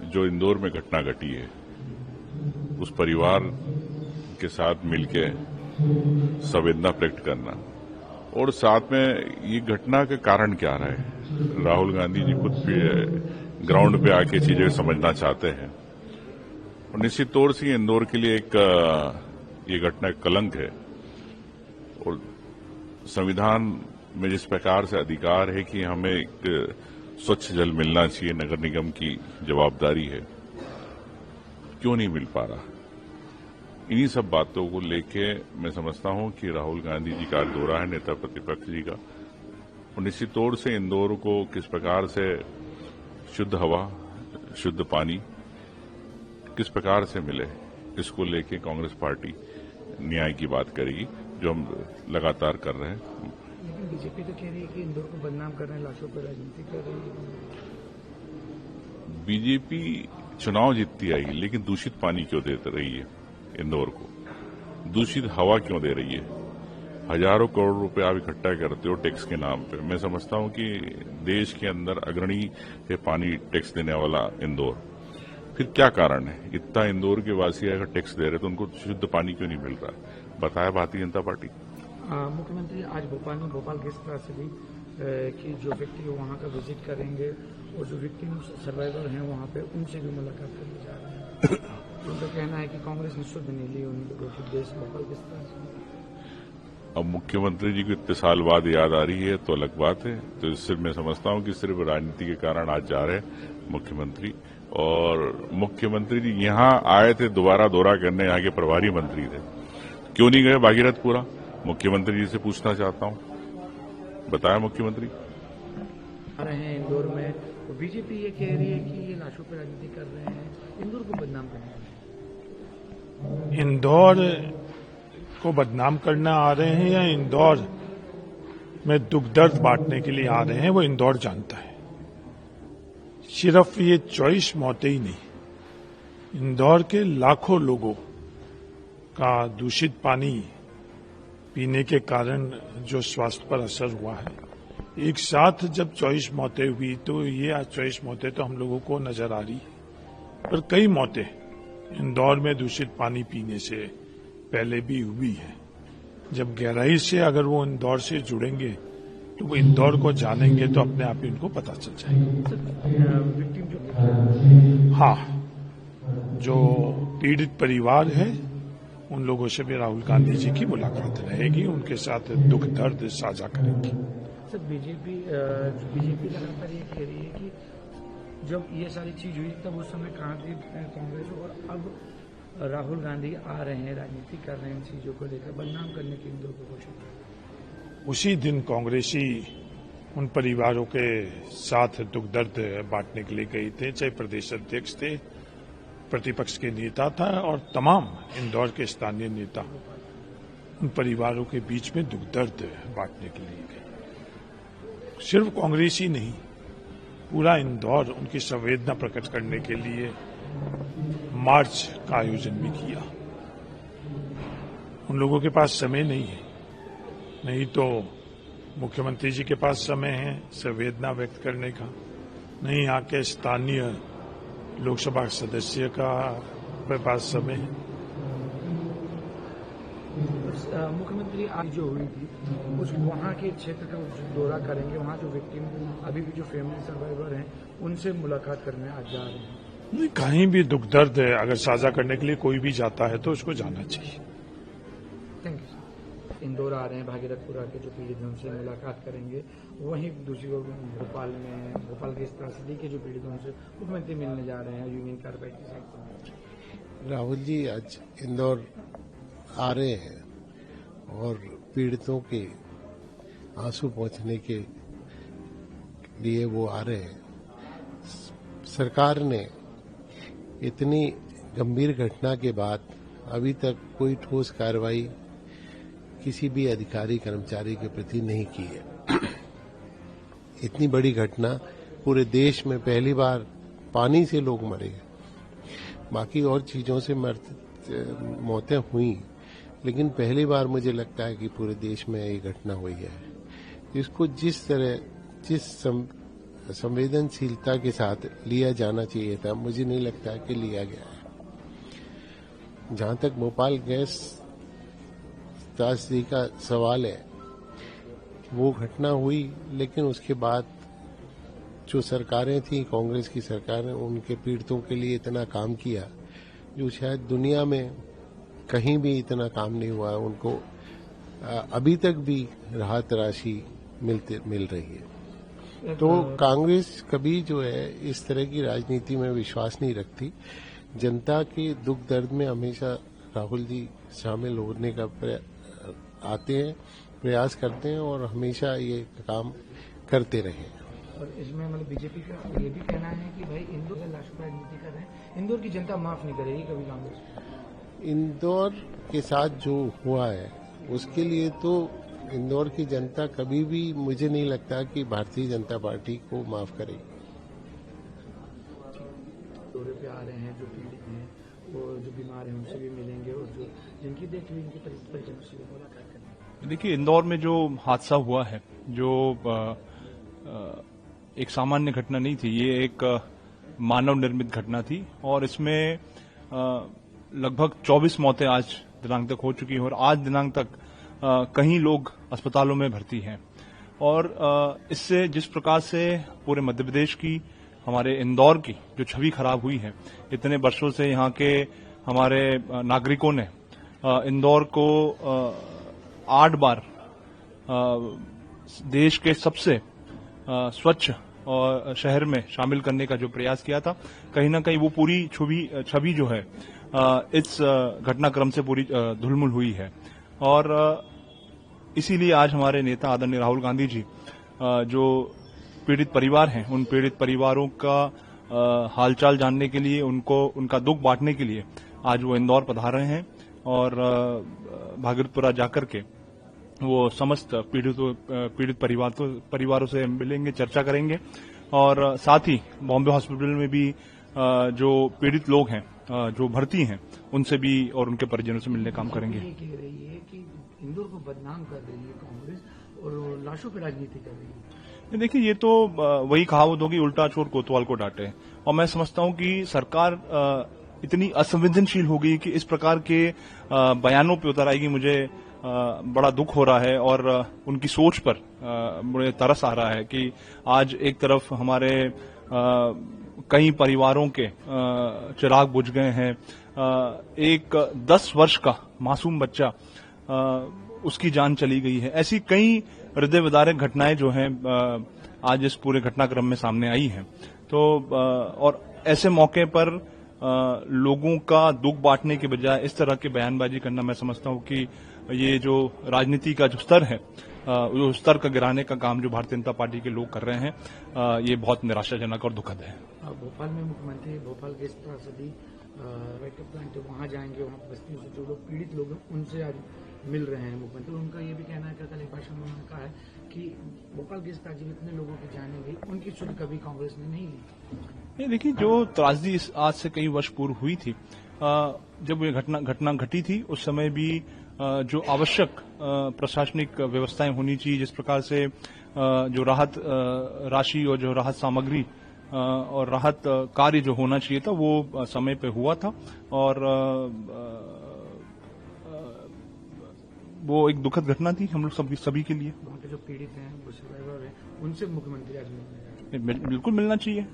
जो इंदौर में घटना घटी है उस परिवार के साथ मिलके संवेदना प्रकट करना और साथ में ये घटना का कारण क्या रहा है। राहुल गांधी जी खुद ग्राउंड पे आके चीजें समझना चाहते हैं और निश्चित तौर से इंदौर के लिए ये घटना एक कलंक है और संविधान में जिस प्रकार से अधिकार है कि हमें एक स्वच्छ जल मिलना चाहिए, नगर निगम की जवाबदारी है, क्यों नहीं मिल पा रहा। इन्हीं सब बातों को लेके मैं समझता हूं कि राहुल गांधी जी का दौरा है, नेता प्रतिपक्ष जी का, और निश्चित तौर से इंदौर को किस प्रकार से शुद्ध हवा, शुद्ध पानी किस प्रकार से मिले, इसको लेके कांग्रेस पार्टी न्याय की बात करेगी, जो हम लगातार कर रहे हैं। लेकिन बीजेपी तो कह रही है कि इंदौर को बदनाम कर रहे हैं, लाशों पर राजनीति कर रही है। बीजेपी चुनाव जीतती आई, लेकिन दूषित पानी क्यों दे रही है इंदौर को, दूषित हवा क्यों दे रही है। हजारों करोड़ रुपए आप इकट्ठा करते हो टैक्स के नाम पे। मैं समझता हूं कि देश के अंदर अग्रणी है पानी टैक्स देने वाला इंदौर, फिर क्या कारण है। इतना इंदौर के वासी अगर टैक्स दे रहे तो उनको शुद्ध पानी क्यों नहीं मिल रहा है, बताया भारतीय जनता पार्टी। मुख्यमंत्री आज भोपाल में भोपाल गैस त्रासदी की जो व्यक्ति वहां का विजिट करेंगे और जो विक्टिम सर्वाइवर हैं वहां पे उनसे भी मुलाकात करने जा रहे हैं। उनका कहना है कि कांग्रेस ने शुद्ध नहीं ली उन लोगों की देश भोपाल गैस त्रासदी। अब मुख्यमंत्री जी को इतने साल बाद याद आ रही है तो अलग बात है। तो इससे मैं समझता हूं कि सिर्फ राजनीति के कारण आज जा रहे हैं मुख्यमंत्री। और मुख्यमंत्री जी यहां आए थे दोबारा दौरा करने, यहाँ के प्रभारी मंत्री थे, क्यों नहीं गए भागीरथपुरा। मुख्यमंत्री जी से पूछना चाहता हूं, बताया मुख्यमंत्री आ रहे हैं इंदौर में। तो बीजेपी ये कह रही है कि ये लाशों पर राजनीति कर रहे हैं, इंदौर को बदनाम करने रहे हैं। इंदौर को बदनाम करना आ रहे हैं या इंदौर में दुख दर्द बांटने के लिए आ रहे हैं, वो इंदौर जानता है। सिर्फ ये 24 मौतें ही नहीं, इंदौर के लाखों लोगों का दूषित पानी पीने के कारण जो स्वास्थ्य पर असर हुआ है, एक साथ जब 24 मौतें हुई तो ये आज 24 मौतें तो हम लोगों को नजर आ रही है, पर कई मौतें इंदौर में दूषित पानी पीने से पहले भी हुई है। जब गहराई से अगर वो इंदौर से जुड़ेंगे तो वो इंदौर को जानेंगे तो अपने आप ही उनको पता चल जाएगा। हाँ, जो पीड़ित परिवार है उन लोगों से भी राहुल गांधी जी की मुलाकात रहेगी, उनके साथ दुख दर्द साझा करेंगी। सर बीजेपी लगातार ये कह रही है कि जब ये सारी चीज हुई तब उस समय कहाँ थी कांग्रेस, और अब राहुल गांधी आ रहे हैं, राजनीति कर रहे हैं इन चीजों को लेकर, बदनाम करने की इंदौर को कोशिश। उसी दिन कांग्रेसी उन परिवारों के साथ दुख दर्द बांटने के लिए गए थे, चाहे प्रदेश अध्यक्ष थे, प्रतिपक्ष के नेता था और तमाम इंदौर के स्थानीय नेता उन परिवारों के बीच में दुख दर्द बांटने के लिए गए। सिर्फ कांग्रेस ही नहीं, पूरा इंदौर उनकी संवेदना प्रकट करने के लिए मार्च का आयोजन भी किया। उन लोगों के पास समय नहीं है, नहीं तो मुख्यमंत्री जी के पास समय है संवेदना व्यक्त करने का, नहीं यहाँ के स्थानीय लोकसभा सदस्य का पास समय है। मुख्यमंत्री आज जो हुई थी उस वहाँ के क्षेत्र का दौरा करेंगे, वहाँ जो विक्टिम अभी भी जो फैमिली सर्वाइवर हैं उनसे मुलाकात करने आज जा रहे हैं। नहीं, कहीं भी दुख दर्द है अगर साझा करने के लिए कोई भी जाता है तो उसको जाना चाहिए। Thank you. इंदौर आ रहे हैं, भागीरथपुरा के जो पीड़ित हैं उनसे मुलाकात करेंगे। वहीं दूसरी ओर भोपाल में भोपाल गैस त्रासदी के जो पीड़ित हैं उनसे मुख्यमंत्री मिलने जा रहे हैं यूनियन कार्बाइड की साइड से। राहुल जी आज इंदौर आ रहे हैं और पीड़ितों के आंसू पहुंचने के लिए वो आ रहे हैं। सरकार ने इतनी गंभीर घटना के बाद अभी तक कोई ठोस कार्रवाई किसी भी अधिकारी कर्मचारी के प्रति नहीं की है। इतनी बड़ी घटना पूरे देश में पहली बार पानी से लोग मरे, बाकी और चीजों से मौतें हुई, लेकिन पहली बार मुझे लगता है कि पूरे देश में ये घटना हुई है। इसको जिस संवेदनशीलता के साथ लिया जाना चाहिए था। मुझे नहीं लगता कि लिया गया है। जहां तक भोपाल गैस त्रासदी का सवाल है, वो घटना हुई, लेकिन उसके बाद जो सरकारें थी, कांग्रेस की सरकारें, उनके पीड़ितों के लिए इतना काम किया जो शायद दुनिया में कहीं भी इतना काम नहीं हुआ। उनको अभी तक भी राहत राशि मिल रही है। तो कांग्रेस कभी जो है इस तरह की राजनीति में विश्वास नहीं रखती। जनता के दुख दर्द में हमेशा राहुल जी शामिल होने का आते हैं, प्रयास करते हैं और हमेशा ये काम करते रहे। और इसमें मतलब बीजेपी का ये भी कहना है कि भाई इंदौर से लाशों राजनीति कर रहे हैं, इंदौर की जनता माफ नहीं करेगी कभी कांग्रेस। इंदौर के साथ जो हुआ है उसके लिए तो इंदौर की जनता कभी भी, मुझे नहीं लगता कि भारतीय जनता पार्टी को माफ करेगी। दौरे पे आ रहे हैं जो पीड़ित हैं, वो जो बीमार हैं उनसे भी मिलेंगे और जो जिनकी डेथ हुई उनके परिजनों से भी मुलाकात करेंगे। देखिए, इंदौर में जो हादसा हुआ है, जो एक सामान्य घटना नहीं थी, ये एक मानव निर्मित घटना थी और इसमें लगभग 24 मौतें आज दिनांक तक हो चुकी हैं और आज दिनांक तक कई लोग अस्पतालों में भर्ती हैं। और इससे जिस प्रकार से पूरे मध्य प्रदेश की, हमारे इंदौर की जो छवि खराब हुई है, इतने वर्षों से यहाँ के हमारे नागरिकों ने इंदौर को 8 बार देश के सबसे स्वच्छ और शहर में शामिल करने का जो प्रयास किया था, कहीं ना कहीं वो पूरी छवि जो है इस घटनाक्रम से पूरी धुलमुल हुई है। और इसीलिए आज हमारे नेता आदरणीय राहुल गांधी जी जो पीड़ित परिवार हैं, उन पीड़ित परिवारों का हालचाल जानने के लिए, उनका दुख बांटने के लिए आज वो इंदौर पधार रहे हैं और भागीरथपुरा जाकर के वो समस्त पीड़ित परिवारों से मिलेंगे, चर्चा करेंगे और साथ ही बॉम्बे हॉस्पिटल में भी जो पीड़ित लोग हैं, जो भर्ती हैं, उनसे भी और उनके परिजनों से मिलने काम करेंगे। ये कह रही है कि इंदौर को बदनाम कर रही है कांग्रेस और लाशों पर राजनीति कर रही है। देखिए, ये तो वही कहावत होगी, उल्टा चोर कोतवाल को डांटे। और मैं समझता हूं कि सरकार इतनी असंवेदनशील हो गई कि इस प्रकार के बयानों पे उतर आएगी। मुझे बड़ा दुख हो रहा है और उनकी सोच पर मुझे तरस आ रहा है कि आज एक तरफ हमारे कई परिवारों के चिराग बुझ गए हैं। एक 10 वर्ष का मासूम बच्चा, उसकी जान चली गई है। ऐसी कई हृदय विदारक घटनाएं जो हैं आज इस पूरे घटनाक्रम में सामने आई हैं। तो और ऐसे मौके पर लोगों का दुख बांटने के बजाय इस तरह के बयानबाजी करना, मैं समझता हूं कि ये जो राजनीति का जो स्तर है, जो स्तर का गिराने का काम जो भारतीय जनता पार्टी के लोग कर रहे हैं, ये बहुत निराशाजनक और दुखद है। भोपाल में मुख्यमंत्री भोपाल गैस त्रासदी प्लांट वहां जाएंगे, वहां बस्तियों से जो लोग पीड़ित लोग हैं उनसे आज मिल रहे हैं मुख्यमंत्री। उनका ये भी कहना है कि कल एक भाषण में उन्होंने कहा है कि भोपाल गैस त्रासदी में इतने लोगों की जाने गई, उनकी सुध कभी कांग्रेस ने नहीं ली। देखिए, जो त्रासदी आज से कई वर्ष पूर्व हुई थी, जब ये घटना घटी थी, उस समय भी जो आवश्यक प्रशासनिक व्यवस्थाएं होनी चाहिए, जिस प्रकार से जो राहत राशि और जो राहत सामग्री और राहत कार्य जो होना चाहिए था, वो समय पे हुआ था। और वो एक दुखद घटना थी हम लोग सभी के लिए। वहाँ के जो पीड़ित हैं, वो सर्वाइवर हैं, उनसे मुख्यमंत्री आज मिलने जा रहे हैं। बिल्कुल मिलना चाहिए।